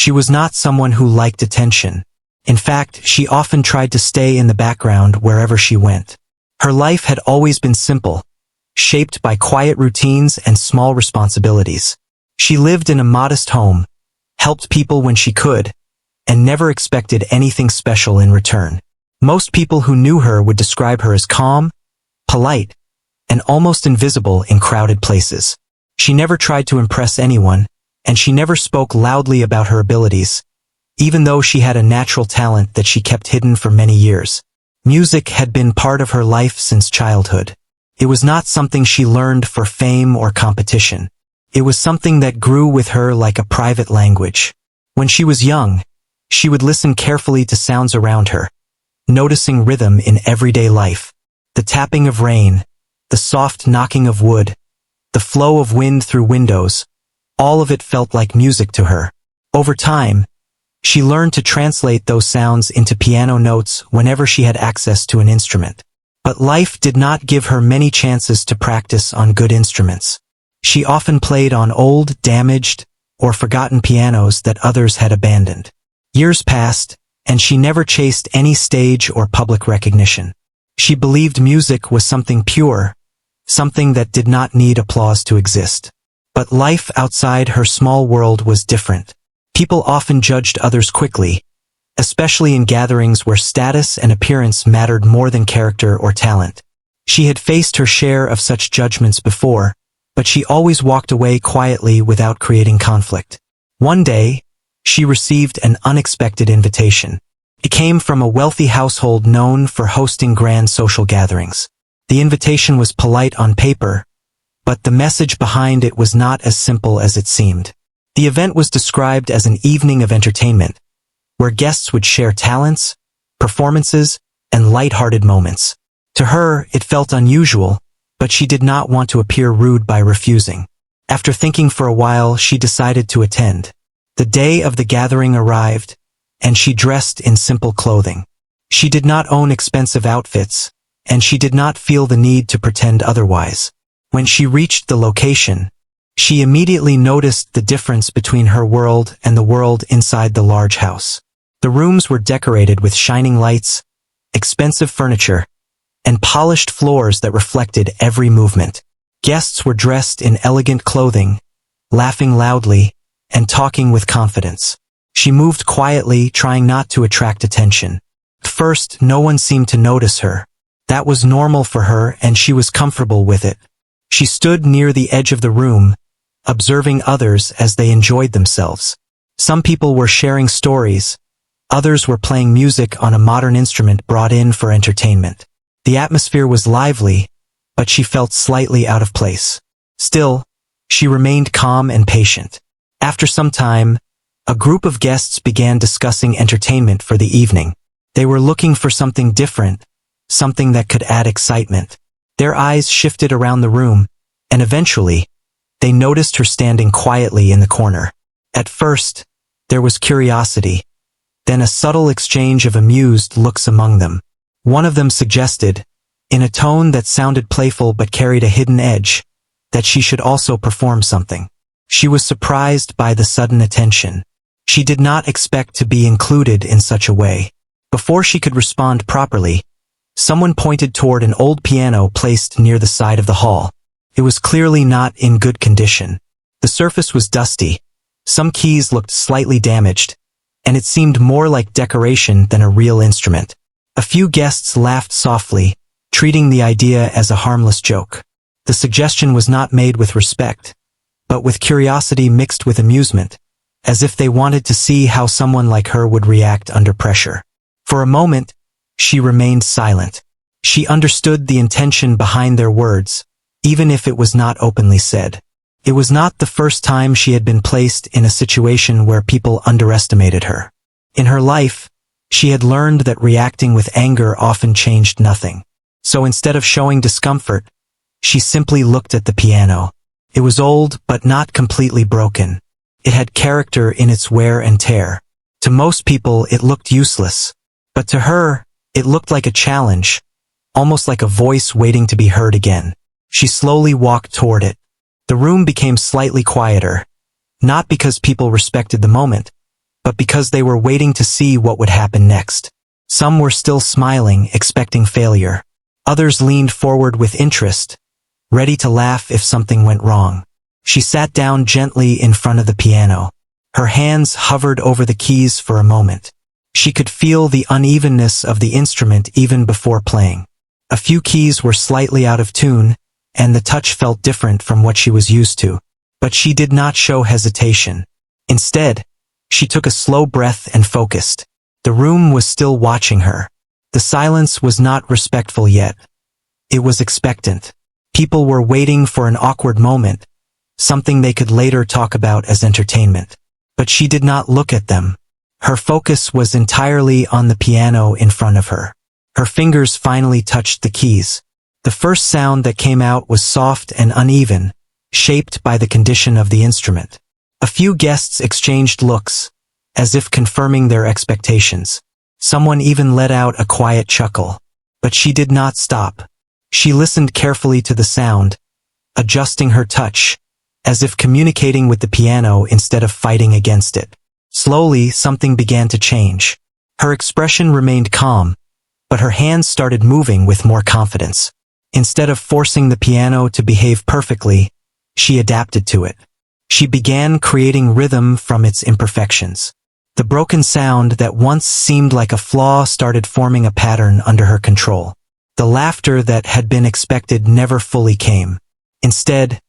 She was not someone who liked attention. In fact, she often tried to stay in the background wherever she went. Her life had always been simple, shaped by quiet routines and small responsibilities. She lived in a modest home, helped people when she could, and never expected anything special in return. Most people who knew her would describe her as calm, polite, and almost invisible in crowded places. She never tried to impress anyone, and she never spoke loudly about her abilities, even though she had a natural talent that she kept hidden for many years. Music had been part of her life since childhood. It was not something she learned for fame or competition. It was something that grew with her like a private language. When she was young, she would listen carefully to sounds around her, noticing rhythm in everyday life. The tapping of rain, the soft knocking of wood, the flow of wind through windows, all of it felt like music to her. Over time, she learned to translate those sounds into piano notes whenever she had access to an instrument. But life did not give her many chances to practice on good instruments. She often played on old, damaged, or forgotten pianos that others had abandoned. Years passed, and she never chased any stage or public recognition. She believed music was something pure, something that did not need applause to exist. But life outside her small world was different. People often judged others quickly, especially in gatherings where status and appearance mattered more than character or talent. She had faced her share of such judgments before, but she always walked away quietly without creating conflict. One day, she received an unexpected invitation. It came from a wealthy household known for hosting grand social gatherings. The invitation was polite on paper, but the message behind it was not as simple as it seemed. The event was described as an evening of entertainment, where guests would share talents, performances, and light-hearted moments. To her, it felt unusual, but she did not want to appear rude by refusing. After thinking for a while, she decided to attend. The day of the gathering arrived, and she dressed in simple clothing. She did not own expensive outfits, and she did not feel the need to pretend otherwise. When she reached the location, she immediately noticed the difference between her world and the world inside the large house. The rooms were decorated with shining lights, expensive furniture, and polished floors that reflected every movement. Guests were dressed in elegant clothing, laughing loudly, and talking with confidence. She moved quietly, trying not to attract attention. At first, no one seemed to notice her. That was normal for her, and she was comfortable with it. She stood near the edge of the room, observing others as they enjoyed themselves. Some people were sharing stories, others were playing music on a modern instrument brought in for entertainment. The atmosphere was lively, but she felt slightly out of place. Still, she remained calm and patient. After some time, a group of guests began discussing entertainment for the evening. They were looking for something different, something that could add excitement. Their eyes shifted around the room, and eventually, they noticed her standing quietly in the corner. At first, there was curiosity, then a subtle exchange of amused looks among them. One of them suggested, in a tone that sounded playful but carried a hidden edge, that she should also perform something. She was surprised by the sudden attention. She did not expect to be included in such a way. Before she could respond properly, someone pointed toward an old piano placed near the side of the hall. It was clearly not in good condition. The surface was dusty, some keys looked slightly damaged, and it seemed more like decoration than a real instrument. A few guests laughed softly, treating the idea as a harmless joke. The suggestion was not made with respect, but with curiosity mixed with amusement, as if they wanted to see how someone like her would react under pressure. For a moment, she remained silent. She understood the intention behind their words, even if it was not openly said. It was not the first time she had been placed in a situation where people underestimated her. In her life, she had learned that reacting with anger often changed nothing. So instead of showing discomfort, she simply looked at the piano. It was old, but not completely broken. It had character in its wear and tear. To most people, it looked useless. But to her, it looked like a challenge, almost like a voice waiting to be heard again. She slowly walked toward it. The room became slightly quieter, not because people respected the moment, but because they were waiting to see what would happen next. Some were still smiling, expecting failure. Others leaned forward with interest, ready to laugh if something went wrong. She sat down gently in front of the piano. Her hands hovered over the keys for a moment. She could feel the unevenness of the instrument even before playing. A few keys were slightly out of tune, and the touch felt different from what she was used to. But she did not show hesitation. Instead, she took a slow breath and focused. The room was still watching her. The silence was not respectful yet. It was expectant. People were waiting for an awkward moment, something they could later talk about as entertainment. But she did not look at them. Her focus was entirely on the piano in front of her. Her fingers finally touched the keys. The first sound that came out was soft and uneven, shaped by the condition of the instrument. A few guests exchanged looks, as if confirming their expectations. Someone even let out a quiet chuckle. But she did not stop. She listened carefully to the sound, adjusting her touch, as if communicating with the piano instead of fighting against it. Slowly, something began to change. Her expression remained calm, but her hands started moving with more confidence. Instead of forcing the piano to behave perfectly, she adapted to it. She began creating rhythm from its imperfections. The broken sound that once seemed like a flaw started forming a pattern under her control. The laughter that had been expected never fully came. Instead,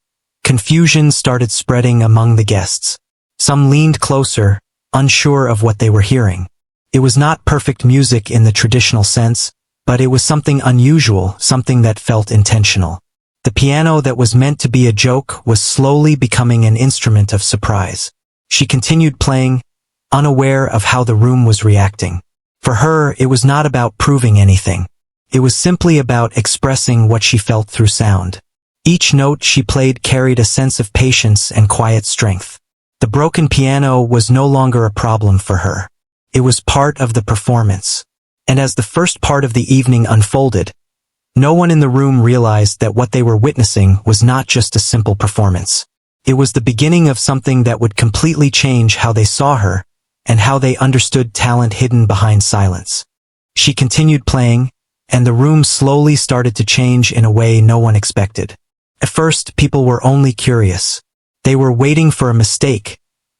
confusion started spreading among the guests. Some leaned closer, unsure of what they were hearing. It was not perfect music in the traditional sense, but it was something unusual, something that felt intentional. The piano that was meant to be a joke was slowly becoming an instrument of surprise. She continued playing, unaware of how the room was reacting. For her, it was not about proving anything. It was simply about expressing what she felt through sound. Each note she played carried a sense of patience and quiet strength. The broken piano was no longer a problem for her. It was part of the performance. And as the first part of the evening unfolded, no one in the room realized that what they were witnessing was not just a simple performance. It was the beginning of something that would completely change how they saw her and how they understood talent hidden behind silence. She continued playing, and the room slowly started to change in a way no one expected. At first, people were only curious. They were waiting for a mistake,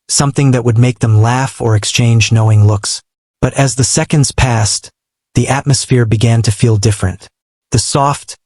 something that would make them laugh or exchange knowing looks. But as the seconds passed, the atmosphere began to feel different. The soft,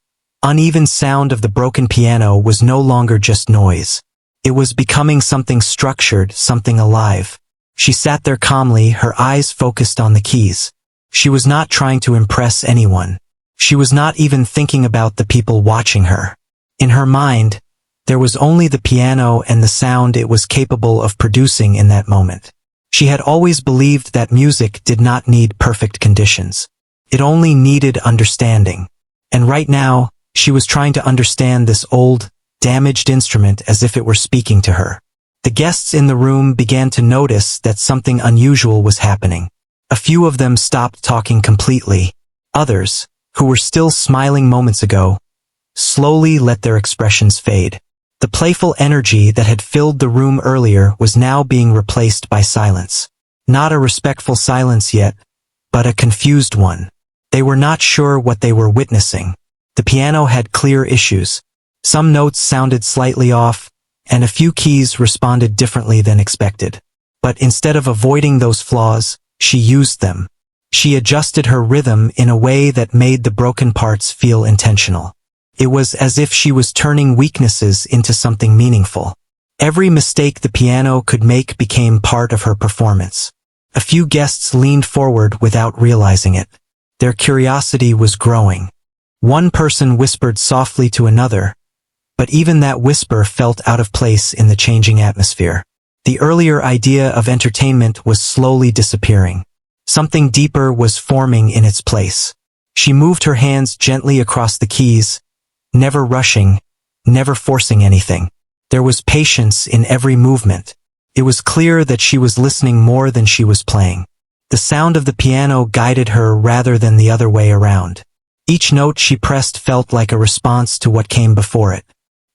uneven sound of the broken piano was no longer just noise. It was becoming something structured, something alive. She sat there calmly, her eyes focused on the keys. She was not trying to impress anyone. She was not even thinking about the people watching her. In her mind, there was only the piano and the sound it was capable of producing in that moment. She had always believed that music did not need perfect conditions. It only needed understanding. And right now, she was trying to understand this old, damaged instrument as if it were speaking to her. The guests in the room began to notice that something unusual was happening. A few of them stopped talking completely. Others, who were still smiling moments ago, slowly let their expressions fade. The playful energy that had filled the room earlier was now being replaced by silence. Not a respectful silence yet, but a confused one. They were not sure what they were witnessing. The piano had clear issues. Some notes sounded slightly off, and a few keys responded differently than expected. But instead of avoiding those flaws, she used them. She adjusted her rhythm in a way that made the broken parts feel intentional. It was as if she was turning weaknesses into something meaningful. Every mistake the piano could make became part of her performance. A few guests leaned forward without realizing it. Their curiosity was growing. One person whispered softly to another, but even that whisper felt out of place in the changing atmosphere. The earlier idea of entertainment was slowly disappearing. Something deeper was forming in its place. She moved her hands gently across the keys, never rushing, never forcing anything. There was patience in every movement. It was clear that she was listening more than she was playing. The sound of the piano guided her rather than the other way around. Each note she pressed felt like a response to what came before it.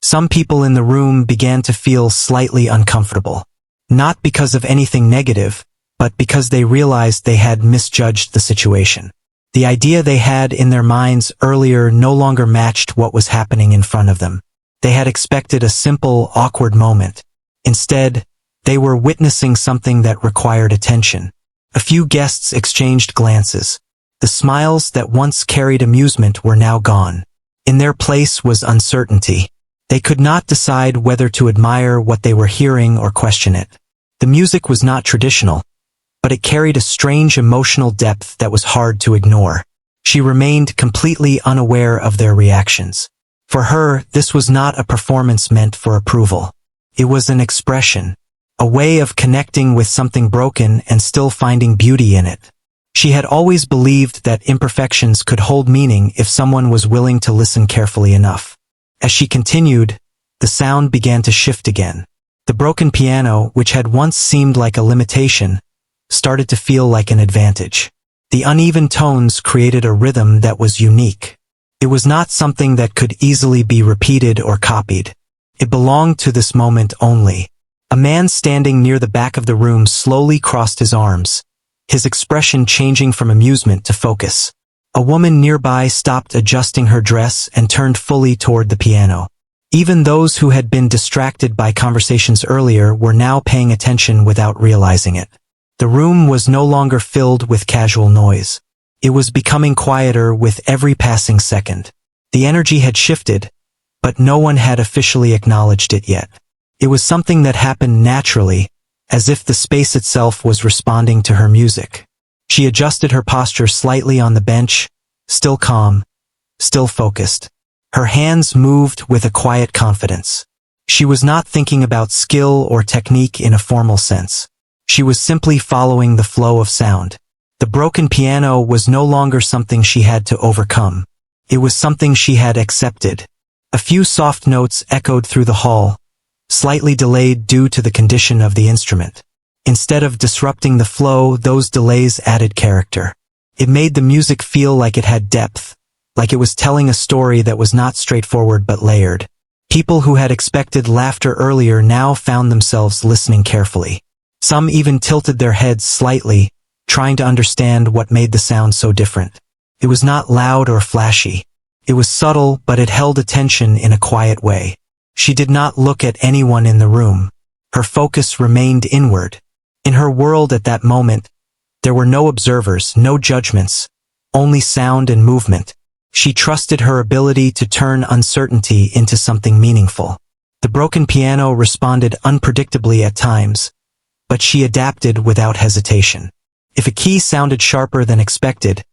Some people in the room began to feel slightly uncomfortable. Not because of anything negative, but because they realized they had misjudged the situation. The idea they had in their minds earlier no longer matched what was happening in front of them. They had expected a simple, awkward moment. Instead, they were witnessing something that required attention. A few guests exchanged glances. The smiles that once carried amusement were now gone. In their place was uncertainty. They could not decide whether to admire what they were hearing or question it. The music was not traditional, but it carried a strange emotional depth that was hard to ignore. She remained completely unaware of their reactions. For her, this was not a performance meant for approval. It was an expression, a way of connecting with something broken and still finding beauty in it. She had always believed that imperfections could hold meaning if someone was willing to listen carefully enough. As she continued, the sound began to shift again. The broken piano, which had once seemed like a limitation, started to feel like an advantage. The uneven tones created a rhythm that was unique. It was not something that could easily be repeated or copied. It belonged to this moment only. A man standing near the back of the room slowly crossed his arms, his expression changing from amusement to focus. A woman nearby stopped adjusting her dress and turned fully toward the piano. Even those who had been distracted by conversations earlier were now paying attention without realizing it. The room was no longer filled with casual noise. It was becoming quieter with every passing second. The energy had shifted, but no one had officially acknowledged it yet. It was something that happened naturally, as if the space itself was responding to her music. She adjusted her posture slightly on the bench, still calm, still focused. Her hands moved with a quiet confidence. She was not thinking about skill or technique in a formal sense. She was simply following the flow of sound. The broken piano was no longer something she had to overcome. It was something she had accepted. A few soft notes echoed through the hall, slightly delayed due to the condition of the instrument. Instead of disrupting the flow, those delays added character. It made the music feel like it had depth, like it was telling a story that was not straightforward but layered. People who had expected laughter earlier now found themselves listening carefully. Some even tilted their heads slightly, trying to understand what made the sound so different. It was not loud or flashy. It was subtle, but it held attention in a quiet way. She did not look at anyone in the room. Her focus remained inward. In her world at that moment, there were no observers, no judgments, only sound and movement. She trusted her ability to turn uncertainty into something meaningful. The broken piano responded unpredictably at times, but she adapted without hesitation. If a key sounded sharper than expected,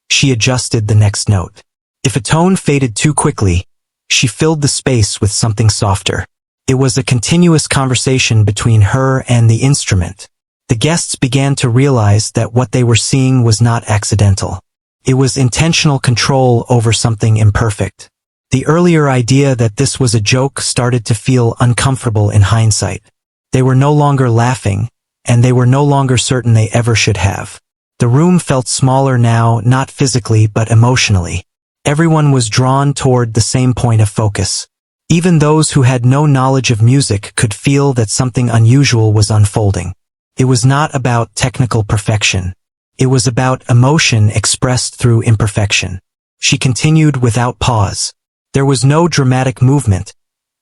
she adjusted the next note. If a tone faded too quickly, she filled the space with something softer. It was a continuous conversation between her and the instrument. The guests began to realize that what they were seeing was not accidental. It was intentional control over something imperfect. The earlier idea that this was a joke started to feel uncomfortable in hindsight. They were no longer laughing, and they were no longer certain they ever should have. The room felt smaller now, not physically but emotionally. Everyone was drawn toward the same point of focus. Even those who had no knowledge of music could feel that something unusual was unfolding. It was not about technical perfection. It was about emotion expressed through imperfection. She continued without pause. There was no dramatic movement,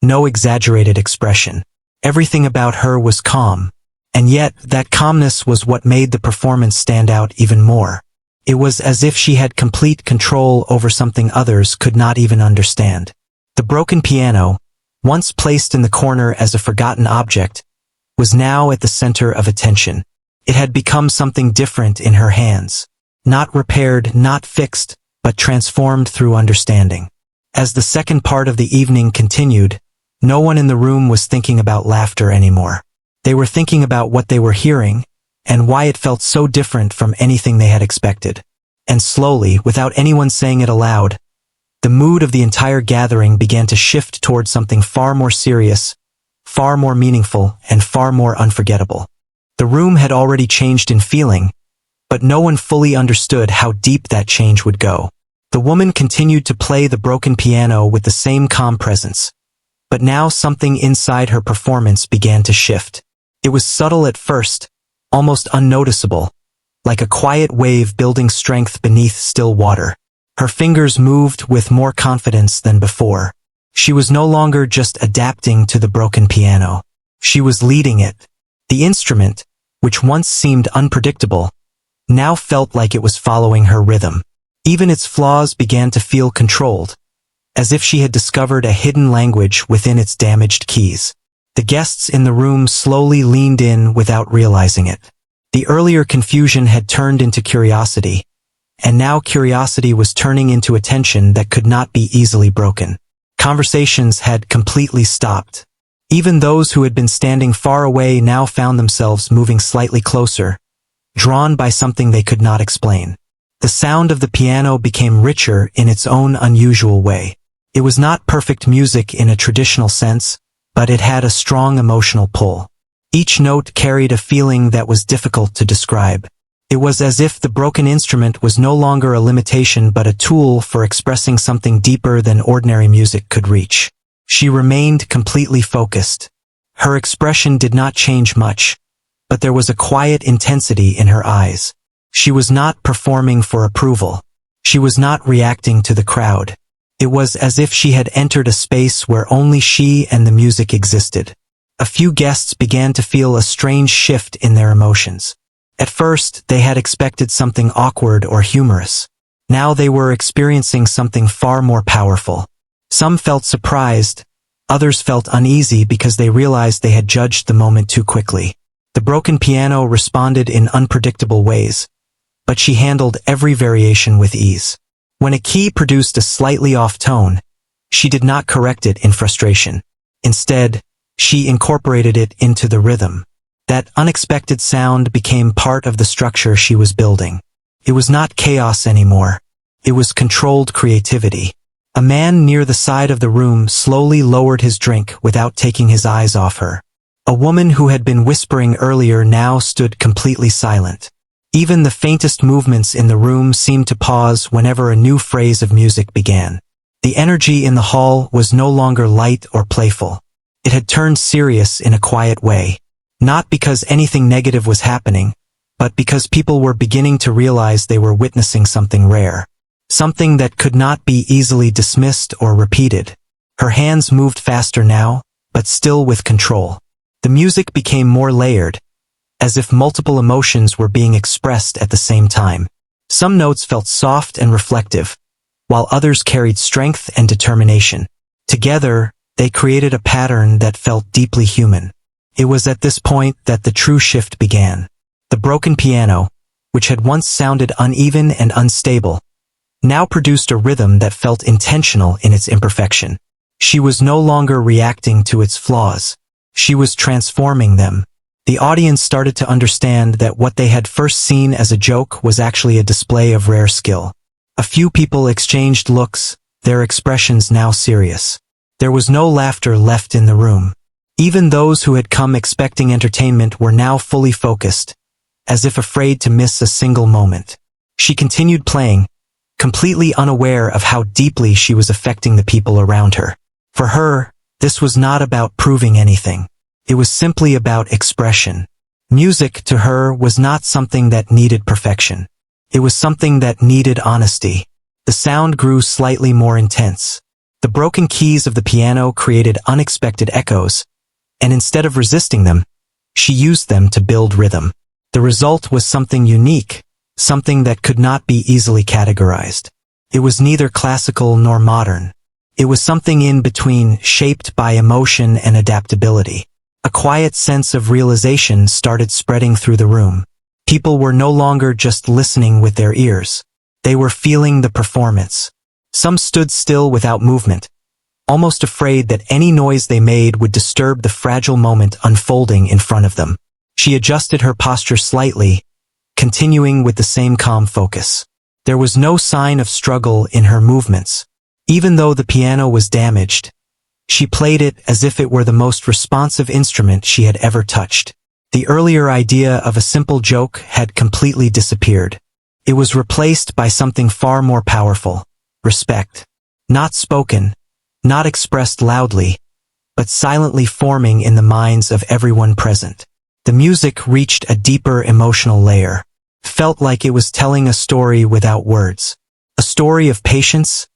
no exaggerated expression. Everything about her was calm. And yet, that calmness was what made the performance stand out even more. It was as if she had complete control over something others could not even understand. The broken piano, once placed in the corner as a forgotten object, was now at the center of attention. It had become something different in her hands. Not repaired, not fixed, but transformed through understanding. As the second part of the evening continued, no one in the room was thinking about laughter anymore. They were thinking about what they were hearing, and why it felt so different from anything they had expected. And slowly, without anyone saying it aloud, the mood of the entire gathering began to shift toward something far more serious, far more meaningful, and far more unforgettable. The room had already changed in feeling, but no one fully understood how deep that change would go. The woman continued to play the broken piano with the same calm presence, but now something inside her performance began to shift. It was subtle at first, almost unnoticeable, like a quiet wave building strength beneath still water. Her fingers moved with more confidence than before. She was no longer just adapting to the broken piano. She was leading it. The instrument, which once seemed unpredictable, now felt like it was following her rhythm. Even its flaws began to feel controlled, as if she had discovered a hidden language within its damaged keys. The guests in the room slowly leaned in without realizing it. The earlier confusion had turned into curiosity, and now curiosity was turning into attention that could not be easily broken. Conversations had completely stopped. Even those who had been standing far away now found themselves moving slightly closer, drawn by something they could not explain. The sound of the piano became richer in its own unusual way. It was not perfect music in a traditional sense, but it had a strong emotional pull. Each note carried a feeling that was difficult to describe. It was as if the broken instrument was no longer a limitation but a tool for expressing something deeper than ordinary music could reach. She remained completely focused. Her expression did not change much, but there was a quiet intensity in her eyes. She was not performing for approval. She was not reacting to the crowd. It was as if she had entered a space where only she and the music existed. A few guests began to feel a strange shift in their emotions. At first, they had expected something awkward or humorous. Now they were experiencing something far more powerful. Some felt surprised, others felt uneasy because they realized they had judged the moment too quickly. The broken piano responded in unpredictable ways, but she handled every variation with ease. When a key produced a slightly off tone, she did not correct it in frustration. Instead, she incorporated it into the rhythm. That unexpected sound became part of the structure she was building. It was not chaos anymore. It was controlled creativity. A man near the side of the room slowly lowered his drink without taking his eyes off her. A woman who had been whispering earlier now stood completely silent. Even the faintest movements in the room seemed to pause whenever a new phrase of music began. The energy in the hall was no longer light or playful. It had turned serious in a quiet way. Not because anything negative was happening, but because people were beginning to realize they were witnessing something rare. Something that could not be easily dismissed or repeated. Her hands moved faster now, but still with control. The music became more layered, as if multiple emotions were being expressed at the same time. Some notes felt soft and reflective, while others carried strength and determination. Together, they created a pattern that felt deeply human. It was at this point that the true shift began. The broken piano, which had once sounded uneven and unstable, now produced a rhythm that felt intentional in its imperfection. She was no longer reacting to its flaws. She was transforming them. The audience started to understand that what they had first seen as a joke was actually a display of rare skill. A few people exchanged looks, their expressions now serious. There was no laughter left in the room. Even those who had come expecting entertainment were now fully focused, as if afraid to miss a single moment. She continued playing, completely unaware of how deeply she was affecting the people around her. For her, this was not about proving anything. It was simply about expression. Music, to her, was not something that needed perfection. It was something that needed honesty. The sound grew slightly more intense. The broken keys of the piano created unexpected echoes, and instead of resisting them, she used them to build rhythm. The result was something unique, something that could not be easily categorized. It was neither classical nor modern. It was something in between, shaped by emotion and adaptability. A quiet sense of realization started spreading through the room. People were no longer just listening with their ears. They were feeling the performance. Some stood still without movement, almost afraid that any noise they made would disturb the fragile moment unfolding in front of them. She adjusted her posture slightly, continuing with the same calm focus. There was no sign of struggle in her movements. Even though the piano was damaged, she played it as if it were the most responsive instrument she had ever touched. The earlier idea of a simple joke had completely disappeared. It was replaced by something far more powerful: respect. Not spoken, not expressed loudly, but silently forming in the minds of everyone present. The music reached a deeper emotional layer. Felt like it was telling a story without words. A story of patience,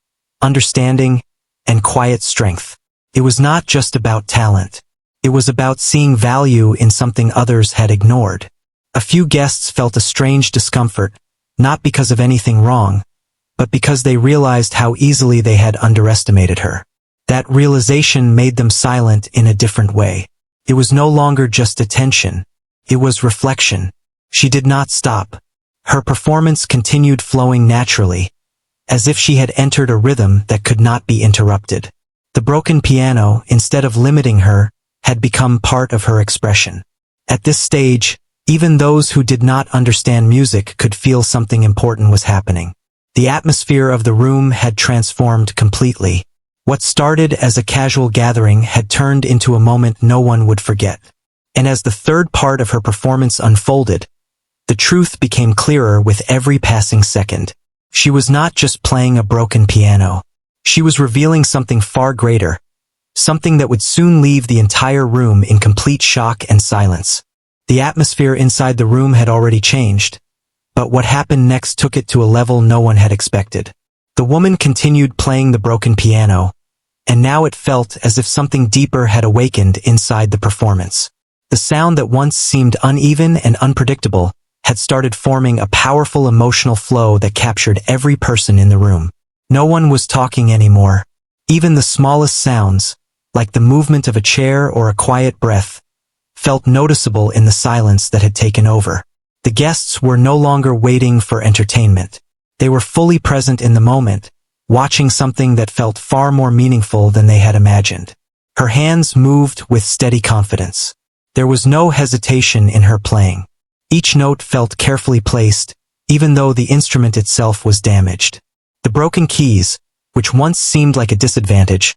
understanding, and quiet strength. It was not just about talent. It was about seeing value in something others had ignored. A few guests felt a strange discomfort, not because of anything wrong, but because they realized how easily they had underestimated her. That realization made them silent in a different way. It was no longer just attention. It was reflection. She did not stop. Her performance continued flowing naturally, as if she had entered a rhythm that could not be interrupted. The broken piano, instead of limiting her, had become part of her expression. At this stage, even those who did not understand music could feel something important was happening. The atmosphere of the room had transformed completely. What started as a casual gathering had turned into a moment no one would forget. And as the third part of her performance unfolded, the truth became clearer with every passing second. She was not just playing a broken piano. She was revealing something far greater, something that would soon leave the entire room in complete shock and silence. The atmosphere inside the room had already changed, but what happened next took it to a level no one had expected. The woman continued playing the broken piano, and now it felt as if something deeper had awakened inside the performance. The sound that once seemed uneven and unpredictable had started forming a powerful emotional flow that captured every person in the room. No one was talking anymore. Even the smallest sounds, like the movement of a chair or a quiet breath, felt noticeable in the silence that had taken over. The guests were no longer waiting for entertainment. They were fully present in the moment, watching something that felt far more meaningful than they had imagined. Her hands moved with steady confidence. There was no hesitation in her playing. Each note felt carefully placed, even though the instrument itself was damaged. The broken keys, which once seemed like a disadvantage,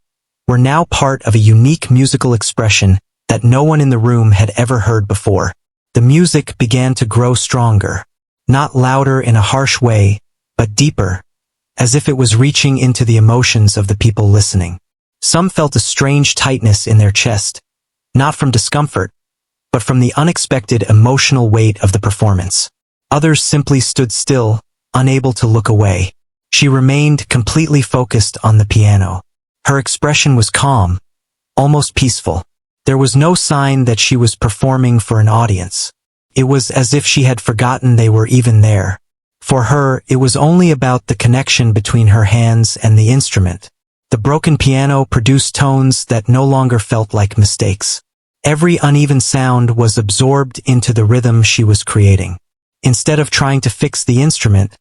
were now part of a unique musical expression that no one in the room had ever heard before. The music began to grow stronger, not louder in a harsh way, but deeper, as if it was reaching into the emotions of the people listening. Some felt a strange tightness in their chest, not from discomfort, but from the unexpected emotional weight of the performance. Others simply stood still, unable to look away. She remained completely focused on the piano. Her expression was calm, almost peaceful. There was no sign that she was performing for an audience. It was as if she had forgotten they were even there. For her, it was only about the connection between her hands and the instrument. The broken piano produced tones that no longer felt like mistakes. Every uneven sound was absorbed into the rhythm she was creating. Instead of trying to fix the instrument,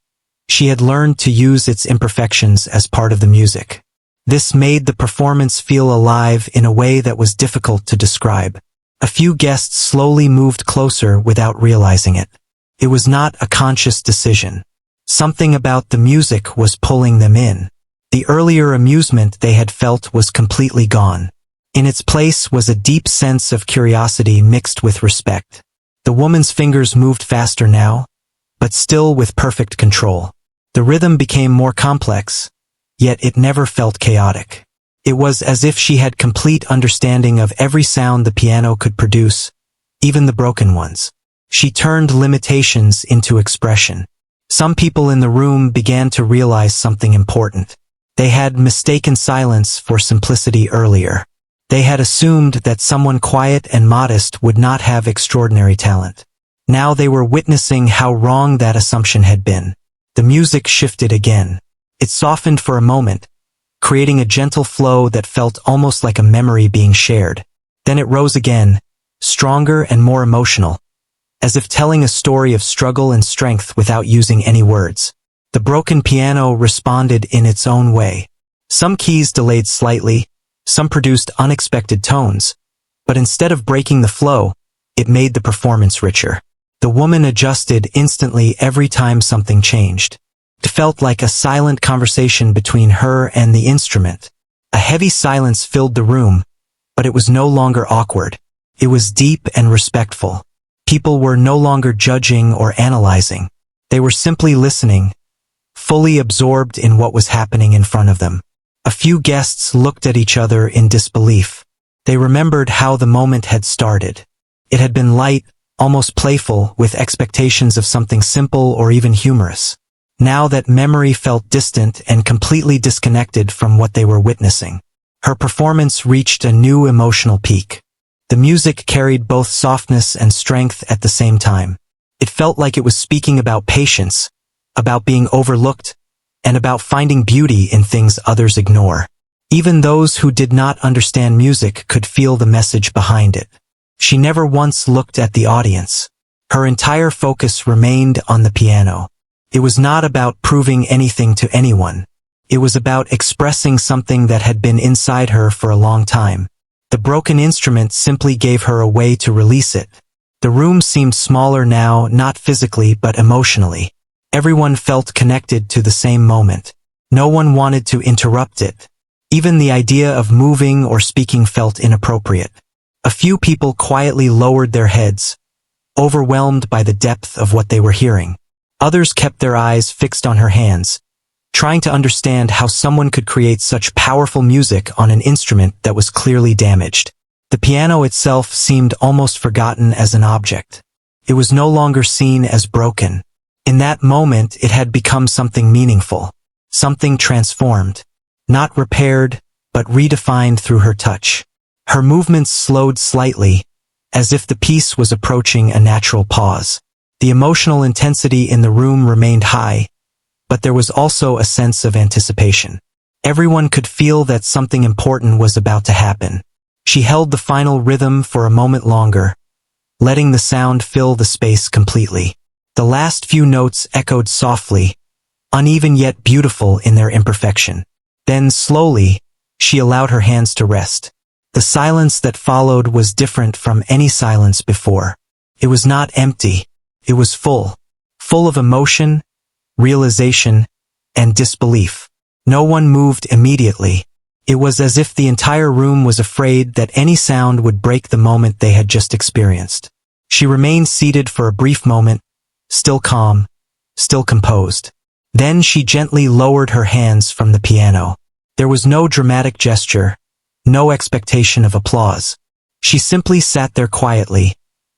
she had learned to use its imperfections as part of the music. This made the performance feel alive in a way that was difficult to describe. A few guests slowly moved closer without realizing it. It was not a conscious decision. Something about the music was pulling them in. The earlier amusement they had felt was completely gone. In its place was a deep sense of curiosity mixed with respect. The woman's fingers moved faster now, but still with perfect control. The rhythm became more complex, yet it never felt chaotic. It was as if she had complete understanding of every sound the piano could produce, even the broken ones. She turned limitations into expression. Some people in the room began to realize something important. They had mistaken silence for simplicity earlier. They had assumed that someone quiet and modest would not have extraordinary talent. Now they were witnessing how wrong that assumption had been. The music shifted again. It softened for a moment, creating a gentle flow that felt almost like a memory being shared. Then it rose again, stronger and more emotional, as if telling a story of struggle and strength without using any words. The broken piano responded in its own way. Some keys delayed slightly, some produced unexpected tones, but instead of breaking the flow, it made the performance richer. The woman adjusted instantly every time something changed. It felt like a silent conversation between her and the instrument. A heavy silence filled the room, but it was no longer awkward. It was deep and respectful. People were no longer judging or analyzing. They were simply listening, fully absorbed in what was happening in front of them. A few guests looked at each other in disbelief. They remembered how the moment had started. It had been light, almost playful, with expectations of something simple or even humorous. Now that memory felt distant and completely disconnected from what they were witnessing. Her performance reached a new emotional peak. The music carried both softness and strength at the same time. It felt like it was speaking about patience, about being overlooked, and about finding beauty in things others ignore. Even those who did not understand music could feel the message behind it. She never once looked at the audience. Her entire focus remained on the piano. It was not about proving anything to anyone. It was about expressing something that had been inside her for a long time. The broken instrument simply gave her a way to release it. The room seemed smaller now, not physically but emotionally. Everyone felt connected to the same moment. No one wanted to interrupt it. Even the idea of moving or speaking felt inappropriate. A few people quietly lowered their heads, overwhelmed by the depth of what they were hearing. Others kept their eyes fixed on her hands, trying to understand how someone could create such powerful music on an instrument that was clearly damaged. The piano itself seemed almost forgotten as an object. It was no longer seen as broken. In that moment, it had become something meaningful, something transformed, not repaired, but redefined through her touch. Her movements slowed slightly, as if the piece was approaching a natural pause. The emotional intensity in the room remained high, but there was also a sense of anticipation. Everyone could feel that something important was about to happen. She held the final rhythm for a moment longer, letting the sound fill the space completely. The last few notes echoed softly, uneven yet beautiful in their imperfection. Then, slowly, she allowed her hands to rest. The silence that followed was different from any silence before. It was not empty. It was full of emotion, realization, and disbelief. No one moved immediately. It was as if the entire room was afraid that any sound would break the moment they had just experienced. She remained seated for a brief moment, still calm, still composed. Then she gently lowered her hands from the piano. There was no dramatic gesture, no expectation of applause. She simply sat there quietly,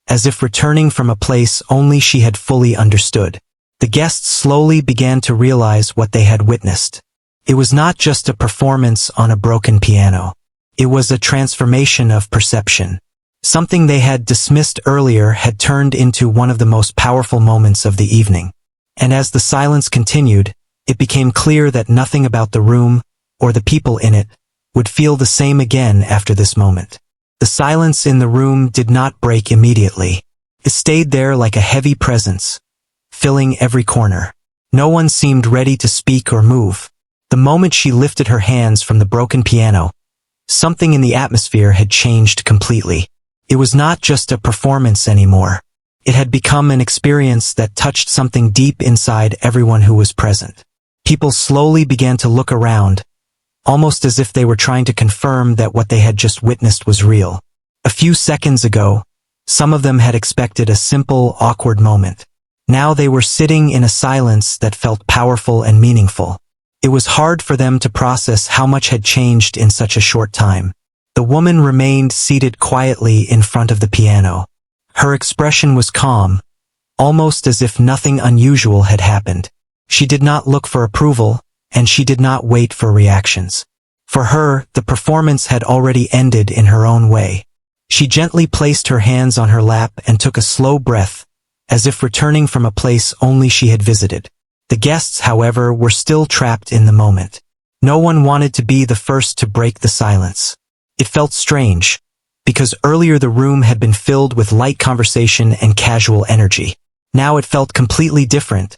as if returning from a place only she had fully understood. The guests slowly began to realize what they had witnessed. It was not just a performance on a broken piano. It was a transformation of perception. Something they had dismissed earlier had turned into one of the most powerful moments of the evening. And as the silence continued, it became clear that nothing about the room, or the people in it, would feel the same again after this moment. The silence in the room did not break immediately. It stayed there like a heavy presence, filling every corner. No one seemed ready to speak or move. The moment she lifted her hands from the broken piano, something in the atmosphere had changed completely. It was not just a performance anymore. It had become an experience that touched something deep inside everyone who was present. People slowly began to look around, almost as if they were trying to confirm that what they had just witnessed was real. A few seconds ago, some of them had expected a simple, awkward moment. Now they were sitting in a silence that felt powerful and meaningful. It was hard for them to process how much had changed in such a short time. The woman remained seated quietly in front of the piano. Her expression was calm, almost as if nothing unusual had happened. She did not look for approval, and she did not wait for reactions. For her, the performance had already ended in her own way. She gently placed her hands on her lap and took a slow breath, as if returning from a place only she had visited. The guests, however, were still trapped in the moment. No one wanted to be the first to break the silence. It felt strange, because earlier the room had been filled with light conversation and casual energy. Now it felt completely different,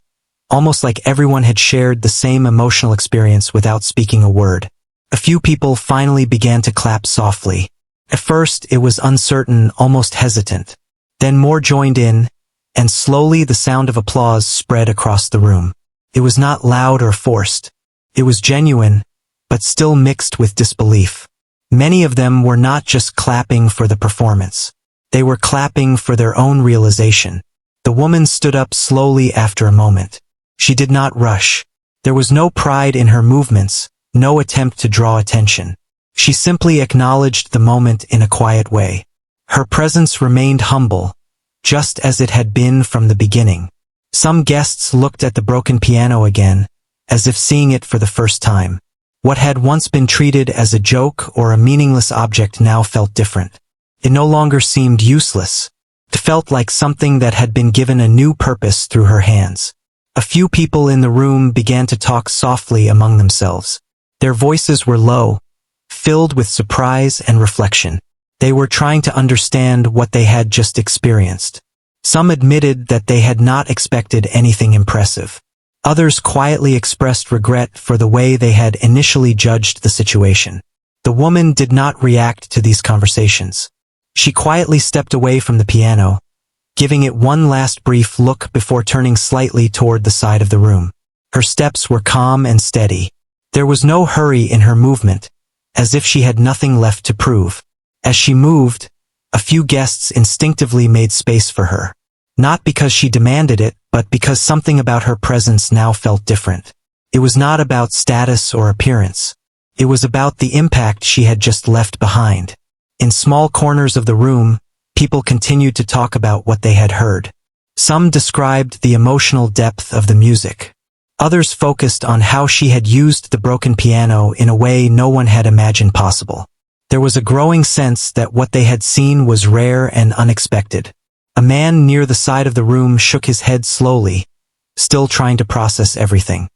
almost like everyone had shared the same emotional experience without speaking a word. A few people finally began to clap softly. At first, it was uncertain, almost hesitant. Then more joined in, and slowly the sound of applause spread across the room. It was not loud or forced. It was genuine, but still mixed with disbelief. Many of them were not just clapping for the performance. They were clapping for their own realization. The woman stood up slowly after a moment. She did not rush. There was no pride in her movements, no attempt to draw attention. She simply acknowledged the moment in a quiet way. Her presence remained humble, just as it had been from the beginning. Some guests looked at the broken piano again, as if seeing it for the first time. What had once been treated as a joke or a meaningless object now felt different. It no longer seemed useless. It felt like something that had been given a new purpose through her hands. A few people in the room began to talk softly among themselves. Their voices were low, filled with surprise and reflection. They were trying to understand what they had just experienced. Some admitted that they had not expected anything impressive. Others quietly expressed regret for the way they had initially judged the situation. The woman did not react to these conversations. She quietly stepped away from the piano, giving it one last brief look before turning slightly toward the side of the room. Her steps were calm and steady. There was no hurry in her movement, as if she had nothing left to prove. As she moved, a few guests instinctively made space for her. Not because she demanded it, but because something about her presence now felt different. It was not about status or appearance. It was about the impact she had just left behind. In small corners of the room, people continued to talk about what they had heard. Some described the emotional depth of the music. Others focused on how she had used the broken piano in a way no one had imagined possible. There was a growing sense that what they had seen was rare and unexpected. A man near the side of the room shook his head slowly, still trying to process everything.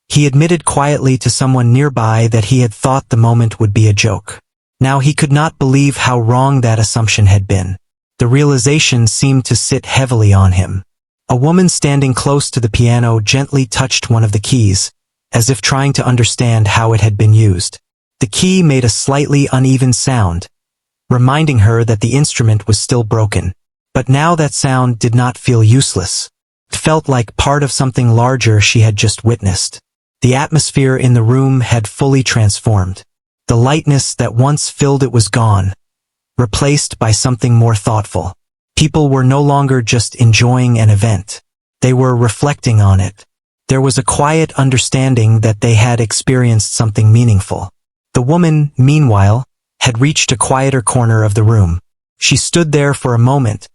He admitted quietly to someone nearby that he had thought the moment would be a joke. Now he could not believe how wrong that assumption had been. The realization seemed to sit heavily on him. A woman standing close to the piano gently touched one of the keys, as if trying to understand how it had been used. The key made a slightly uneven sound, reminding her that the instrument was still broken. But now that sound did not feel useless. It felt like part of something larger she had just witnessed. The atmosphere in the room had fully transformed. The lightness that once filled it was gone, replaced by something more thoughtful. People were no longer just enjoying an event. They were reflecting on it. There was a quiet understanding that they had experienced something meaningful. The woman, meanwhile, had reached a quieter corner of the room. She stood there for a moment,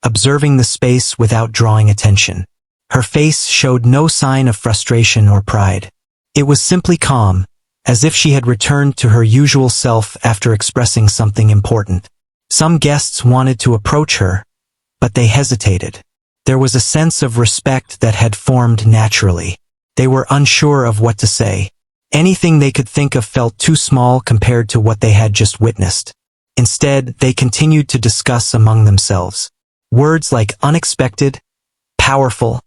observing the space without drawing attention. Her face showed no sign of frustration or pride. It was simply calm, as if she had returned to her usual self after expressing something important. Some guests wanted to approach her, but they hesitated. There was a sense of respect that had formed naturally. They were unsure of what to say. Anything they could think of felt too small compared to what they had just witnessed. Instead, they continued to discuss among themselves. Words like unexpected, powerful,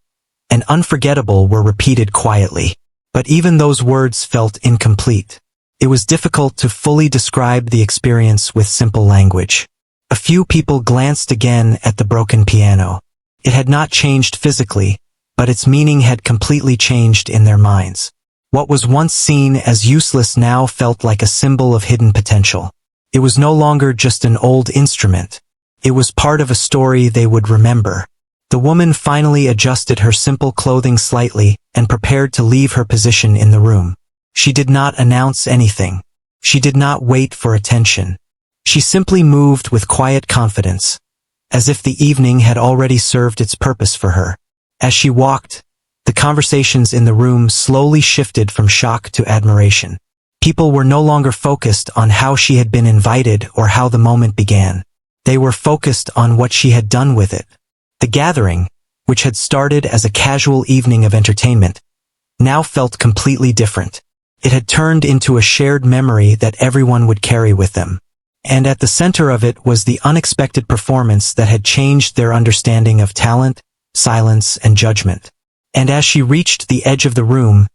and unforgettable were repeated quietly. But even those words felt incomplete. It was difficult to fully describe the experience with simple language. A few people glanced again at the broken piano. It had not changed physically, but its meaning had completely changed in their minds. What was once seen as useless now felt like a symbol of hidden potential. It was no longer just an old instrument. It was part of a story they would remember. The woman finally adjusted her simple clothing slightly and prepared to leave her position in the room. She did not announce anything. She did not wait for attention. She simply moved with quiet confidence, as if the evening had already served its purpose for her. As she walked, the conversations in the room slowly shifted from shock to admiration. People were no longer focused on how she had been invited or how the moment began. They were focused on what she had done with it. The gathering, which had started as a casual evening of entertainment, now felt completely different. It had turned into a shared memory that everyone would carry with them. And at the center of it was the unexpected performance that had changed their understanding of talent, silence, and judgment. And as she reached the edge of the room,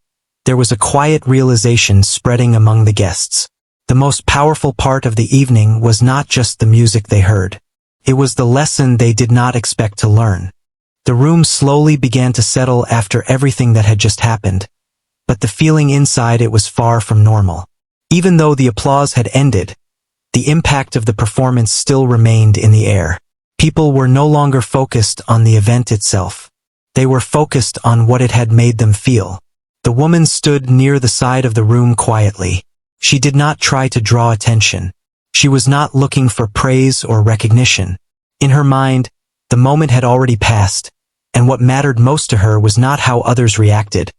there was a quiet realization spreading among the guests. The most powerful part of the evening was not just the music they heard. It was the lesson they did not expect to learn. The room slowly began to settle after everything that had just happened, but the feeling inside it was far from normal. Even though the applause had ended, the impact of the performance still remained in the air. People were no longer focused on the event itself. They were focused on what it had made them feel. The woman stood near the side of the room quietly. She did not try to draw attention. She was not looking for praise or recognition. In her mind, The moment had already passed, and what mattered most to her was not how others reacted,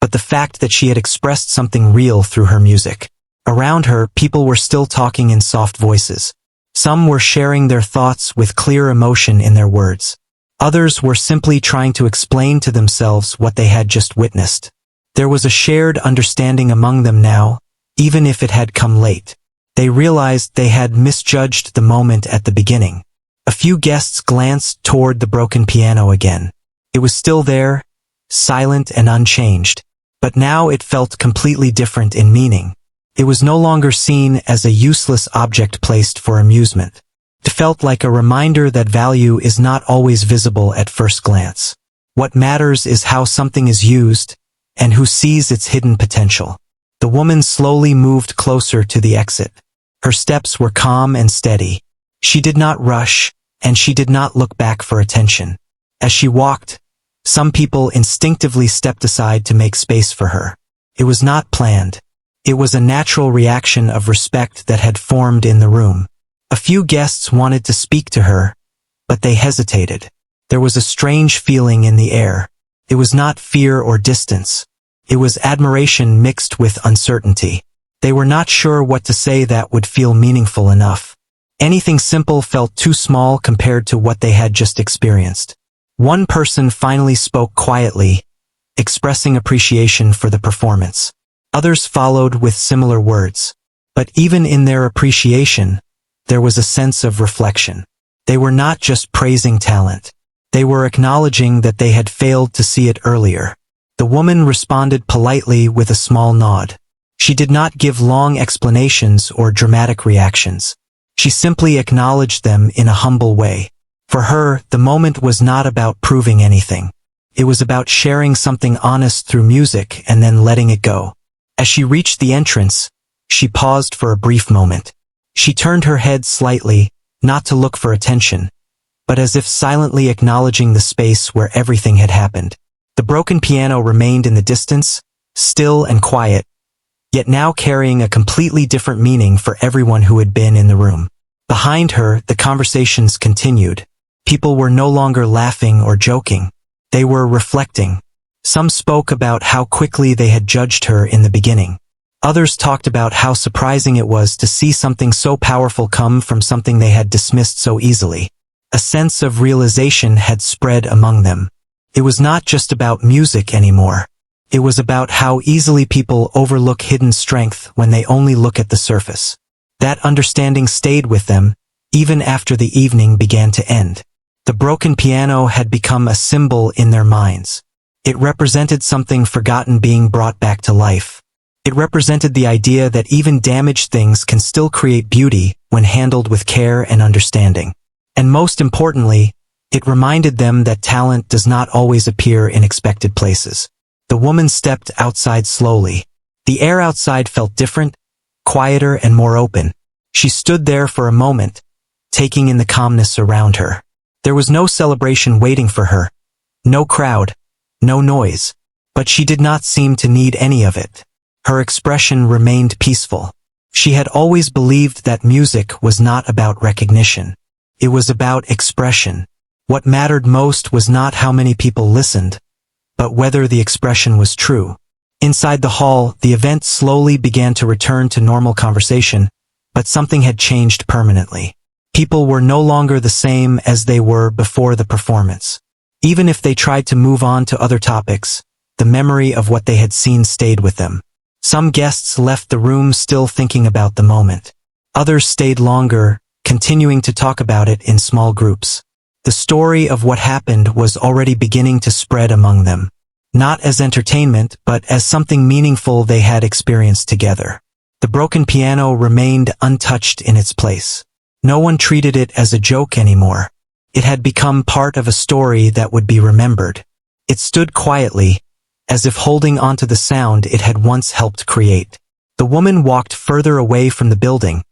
but the fact that she had expressed something real through her music. Around her, people were still talking in soft voices. Some were sharing their thoughts with clear emotion in their words. Others were simply trying to explain to themselves what they had just witnessed. There was a shared understanding among them now, even if it had come late. They realized they had misjudged the moment at the beginning. A few guests glanced toward the broken piano again. It was still there, silent and unchanged, but now it felt completely different in meaning. It was no longer seen as a useless object placed for amusement. It felt like a reminder that value is not always visible at first glance. What matters is how something is used, and who sees its hidden potential. The woman slowly moved closer to the exit. Her steps were calm and steady. She did not rush, and she did not look back for attention. As she walked, some people instinctively stepped aside to make space for her. It was not planned. It was a natural reaction of respect that had formed in the room. A few guests wanted to speak to her, but they hesitated. There was a strange feeling in the air. It was not fear or distance. It was admiration mixed with uncertainty. They were not sure what to say that would feel meaningful enough. Anything simple felt too small compared to what they had just experienced. One person finally spoke quietly, expressing appreciation for the performance. Others followed with similar words. But even in their appreciation, there was a sense of reflection. They were not just praising talent. They were acknowledging that they had failed to see it earlier. The woman responded politely with a small nod. She did not give long explanations or dramatic reactions. She simply acknowledged them in a humble way. For her, the moment was not about proving anything. It was about sharing something honest through music and then letting it go. As she reached the entrance, she paused for a brief moment. She turned her head slightly, not to look for attention, but as if silently acknowledging the space where everything had happened. The broken piano remained in the distance, still and quiet, yet now carrying a completely different meaning for everyone who had been in the room. Behind her, the conversations continued. People were no longer laughing or joking. They were reflecting. Some spoke about how quickly they had judged her in the beginning. Others talked about how surprising it was to see something so powerful come from something they had dismissed so easily. A sense of realization had spread among them. It was not just about music anymore. It was about how easily people overlook hidden strength when they only look at the surface. That understanding stayed with them, even after the evening began to end. The broken piano had become a symbol in their minds. It represented something forgotten being brought back to life. It represented the idea that even damaged things can still create beauty when handled with care and understanding. And most importantly, it reminded them that talent does not always appear in expected places. The woman stepped outside slowly. The air outside felt different, quieter and more open. She stood there for a moment, taking in the calmness around her. There was no celebration waiting for her, no crowd, no noise, but she did not seem to need any of it. Her expression remained peaceful. She had always believed that music was not about recognition. It was about expression. What mattered most was not how many people listened, but whether the expression was true. Inside the hall, the event slowly began to return to normal conversation, but something had changed permanently. People were no longer the same as they were before the performance. Even if they tried to move on to other topics, the memory of what they had seen stayed with them. Some guests left the room still thinking about the moment. Others stayed longer, continuing to talk about it in small groups. The story of what happened was already beginning to spread among them. Not as entertainment, but as something meaningful they had experienced together. The broken piano remained untouched in its place. No one treated it as a joke anymore. It had become part of a story that would be remembered. It stood quietly, as if holding onto the sound it had once helped create. The woman walked further away from the building,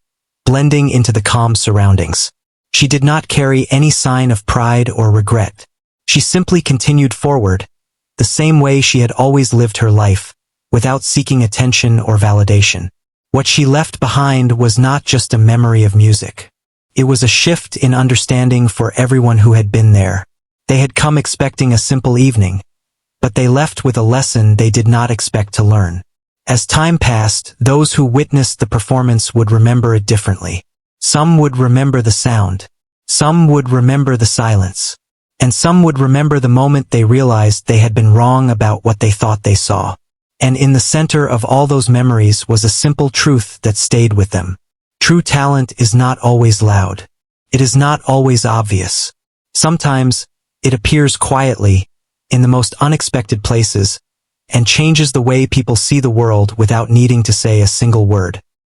blending into the calm surroundings. She did not carry any sign of pride or regret. She simply continued forward, the same way she had always lived her life, without seeking attention or validation. What she left behind was not just a memory of music. It was a shift in understanding for everyone who had been there. They had come expecting a simple evening, but they left with a lesson they did not expect to learn. As time passed, those who witnessed the performance would remember it differently. Some would remember the sound. Some would remember the silence. And some would remember the moment they realized they had been wrong about what they thought they saw. And in the center of all those memories was a simple truth that stayed with them. True talent is not always loud. It is not always obvious. Sometimes, it appears quietly, in the most unexpected places, and changes the way people see the world without needing to say a single word.